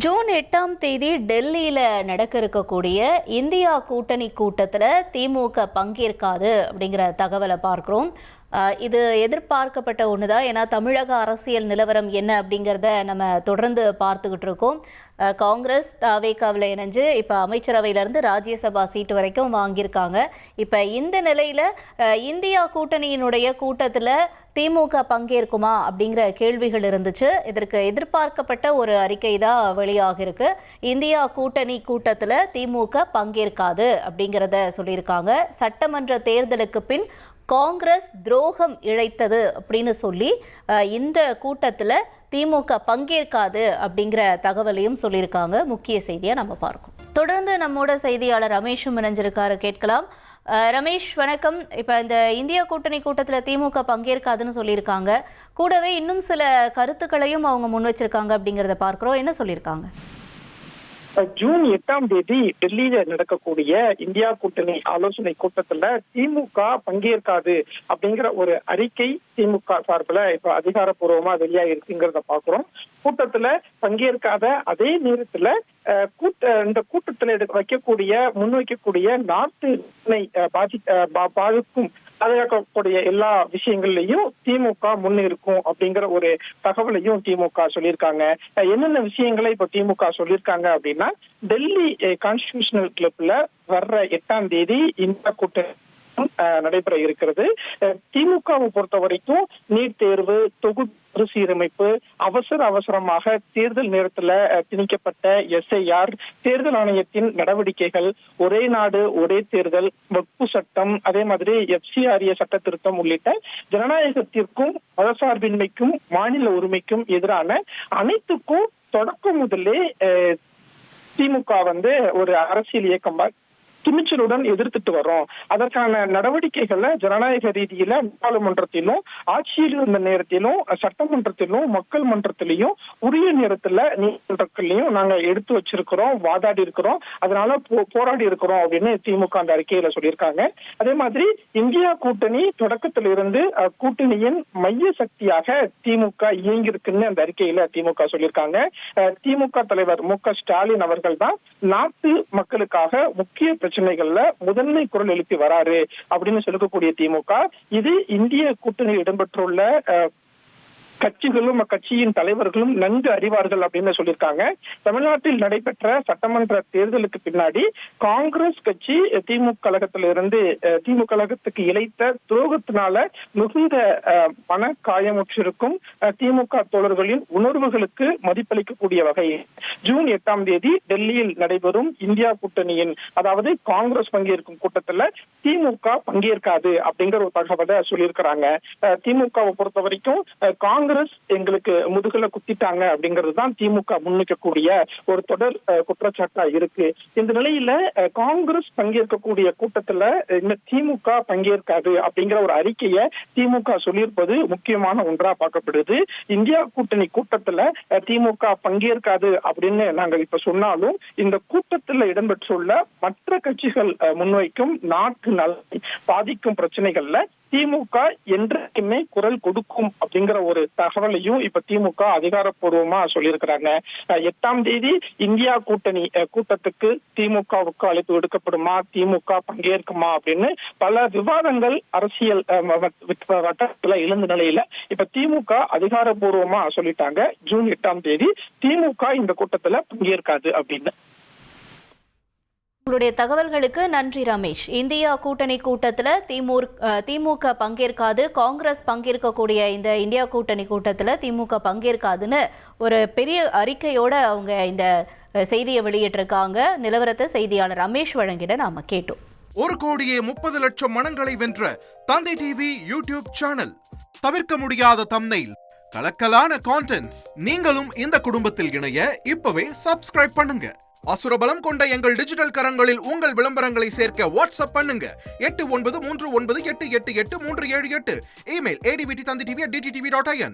June 8ஆம் தேதி டெல்லியில் நடக்க இருக்கக்கூடிய இந்தியா கூட்டணி கூட்டத்தில் திமுக பங்கேற்காது அப்படிங்கிற தகவலை பார்க்குறோம். இது எதிர்பார்க்கப்பட்ட ஒன்று தான். ஏன்னா தமிழக அரசியல் நிலவரம் என்ன அப்படிங்கிறத நம்ம தொடர்ந்து பார்த்துக்கிட்டு இருக்கோம். காங்கிரஸ் தாவேகாவில் இணைஞ்சு இப்போ அமைச்சரவையிலேருந்து ராஜ்யசபா சீட்டு வரைக்கும் வாங்கியிருக்காங்க. இப்போ இந்த நிலையில் இந்தியா கூட்டணியினுடைய கூட்டத்தில் திமுக பங்கேற்குமா அப்படிங்கிற கேள்விகள் இருந்துச்சு. இதற்கு எதிர்பார்க்கப்பட்ட ஒரு அறிக்கை தான் வெளியாகிருக்கு. இந்தியா கூட்டணி கூட்டத்தில் திமுக பங்கேற்காது அப்படிங்கிறத சொல்லியிருக்காங்க. சட்டமன்ற தேர்தலுக்கு பின் காங்கிரஸ் துரோகம் இழைத்தது அப்படின்னு சொல்லி இந்த கூட்டத்தில் திமுக பங்கேற்காது அப்படிங்கிற தகவலையும் சொல்லியிருக்காங்க. முக்கிய செய்தியை நம்ம பார்க்கோம். தொடர்ந்து நம்மோட செய்தியாளர் ரமேஷும் இணைஞ்சிருக்காரு, கேட்கலாம். ரமேஷ் வணக்கம். இப்போ இந்த இந்தியா கூட்டணி கூட்டத்தில் திமுக பங்கேற்காதுன்னு சொல்லியிருக்காங்க. கூடவே இன்னும் சில கருத்துக்களையும் அவங்க முன் வச்சிருக்காங்க அப்படிங்கிறத பார்க்குறோம். என்ன சொல்லியிருக்காங்க? ஜூன் 8ஆம் தேதி டெல்லியில நடக்கக்கூடிய இந்தியா கூட்டணி ஆலோசனை கூட்டத்துல திமுக பங்கேற்காது அப்படிங்கிற ஒரு அறிக்கை திமுக சார்பில் இப்ப அதிகாரப்பூர்வமா வெளியாகிருக்குங்கிறத பாக்குறோம். கூட்டத்துல பங்கேற்காத அதே நேரத்துல இந்த கூட்டத்துல முன்வைக்கக்கூடிய நாட்டு பாதிக்கும் பாதுகாக்கக்கூடிய எல்லா விஷயங்கள்லயும் திமுக முன்னிருக்கும் அப்படிங்கிற ஒரு தகவலையும் திமுக சொல்லியிருக்காங்க. என்னென்ன விஷயங்களை இப்ப திமுக சொல்லியிருக்காங்க அப்படின்னா, டெல்லி கான்ஸ்டிடியூஷனல் கிளப்ல வர்ற 8ஆம் தேதி இந்த கூட்டணி நடைபெற இருக்கிறது. திமுகவை பொறுத்த வரைக்கும் நீட் தேர்வு, தொகுதி மறுசீரமைப்பு, அவசரமாக தேர்தல் நேரத்துல திணிக்கப்பட்ட SIR, தேர்தல் ஆணையத்தின் நடவடிக்கைகள், ஒரே நாடு ஒரே தேர்தல், வக்பு சட்டம், அதே மாதிரி FCRA சட்ட திருத்தம் உள்ளிட்ட ஜனநாயகத்திற்கும் மதசார்பின்மைக்கும் மாநில உரிமைக்கும் எதிரான அனைத்துக்கும் தொடக்கம் முதலே திமுக ஒரு அரசியல் இயக்கமா துணிச்சலுடன் எதிர்த்துட்டு வரோம். அதற்கான நடவடிக்கைகளை ஜனநாயக ரீதியில நாடாளுமன்றத்திலும், ஆட்சியில் இருந்த நேரத்திலும், சட்டமன்றத்திலும், மக்கள் மன்றத்திலையும், உரிய நேரத்துல நீதிமன்றத்திலையும் நாங்க எடுத்து வச்சிருக்கிறோம், வாதாடி இருக்கிறோம், அதனால போராடி இருக்கிறோம் அப்படின்னு திமுக அந்த அறிக்கையில சொல்லியிருக்காங்க. அதே மாதிரி இந்தியா கூட்டணி தொடக்கத்திலிருந்து கூட்டணியின் மைய சக்தியாக திமுக இயங்கியிருக்குன்னு அந்த அறிக்கையில திமுக சொல்லியிருக்காங்க. திமுக தலைவர் MK ஸ்டாலின் அவர்கள் தான் நாட்டு மக்களுக்காக முக்கிய பிரச்சனைகள்ல முதன்மை குரல் எழுப்பி வராரு அப்படின்னு சொல்லக்கூடிய திமுக இது இந்திய கூட்டணியில் இடம்பெற்றுள்ள கட்சிகளும் அக்கட்சியின் தலைவர்களும் நன்கு அறிவார்கள் அப்படின்னு சொல்லியிருக்காங்க. தமிழ்நாட்டில் நடைபெற்ற சட்டமன்ற தேர்தலுக்கு பின்னாடி காங்கிரஸ் கட்சி திமுக கழகத்துக்கு இழைத்த துரோகத்தினால மிகுந்த மன காயமுற்றிருக்கும் திமுக தோழர்களின் உணர்வுகளுக்கு மதிப்பளிக்கக்கூடிய வகையில் ஜூன் 8ஆம் தேதி டெல்லியில் நடைபெறும் இந்தியா கூட்டணியின், அதாவது காங்கிரஸ் பங்கேற்கும் கூட்டத்துல திமுக பங்கேற்காது அப்படிங்கிற ஒரு தகவலை சொல்லியிருக்கிறாங்க. திமுகவை பொறுத்த வரைக்கும் காங்கிரஸ் எங்களுக்கு முதுகுல குத்திட்டாங்க அப்படிங்கிறது தான் திமுக முன்வைக்கக்கூடிய ஒரு தொடர் குற்றச்சாட்டா இருக்கு. இந்த நிலையில காங்கிரஸ் பங்கேற்கக்கூடிய கூட்டத்துல இந்த திமுக பங்கேற்காது அப்படிங்கிற ஒரு அறிக்கையை திமுக சொல்லியிருப்பது முக்கியமான ஒன்றா பார்க்கப்படுது. இந்தியா கூட்டணி கூட்டத்துல திமுக பங்கேற்காது அப்படின்னு நாங்கள் இப்ப சொன்னாலும், இந்த கூட்டத்துல இடம்பெற்றுள்ள மற்ற கட்சிகள் முன்வைக்கும் நாட்டு நலனை பாதிக்கும் பிரச்சனைகள்ல திமுக என்றைக்குமே குரல் கொடுக்கும் அப்படிங்கிற ஒரு தகவலையும் இப்ப திமுக அதிகாரப்பூர்வமா சொல்லியிருக்கிறாங்க. 8ஆம் தேதி இந்தியா கூட்டணி கூட்டத்துக்கு திமுகவுக்கு அழைப்பு விடுக்கப்படுமா, திமுக பங்கேற்குமா அப்படின்னு பல விவாதங்கள் அரசியல் வட்டத்துல எழுந்த நிலையில இப்ப திமுக அதிகாரப்பூர்வமா சொல்லிட்டாங்க, ஜூன் 8ஆம் தேதி திமுக இந்த கூட்டத்துல பங்கேற்காது அப்படின்னு. உங்களுடைய தகவல்களுக்கு நன்றி ரமேஷ். இந்தியா கூட்டணி கூட்டத்தில் திமுக பங்கேற்காது, காங்கிரஸ் பங்கேற்கக்கூடிய இந்த இந்தியா கூட்டணி கூட்டத்தில் திமுக பங்கேற்காதுன்னு ஒரு பெரிய அறிக்கையோட அவங்க இந்த செய்தியை வெளியிட்டிருக்காங்க. நிலவரத்தை செய்தியாளர் ரமேஷ் வழங்கிட நாம கேட்டோம். 1,30,00,000 மனங்களை வென்ற தந்தை டிவி யூடியூப் சேனல். தவிர்க்க முடியாத தம்ப்நெயில், கலக்கலான கான்டென்ட்ஸ். நீங்களும் இந்த குடும்பத்தில் இணைய இப்பவே சப்ஸ்கிரைப் பண்ணுங்க. அசுரபலம் கொண்ட எங்கள் டிஜிட்டல் கரங்களில் உங்கள் விளம்பரங்களை சேர்க்க வாட்ஸ்அப் பண்ணுங்க. 8939888838. Email advttv@dttv.in.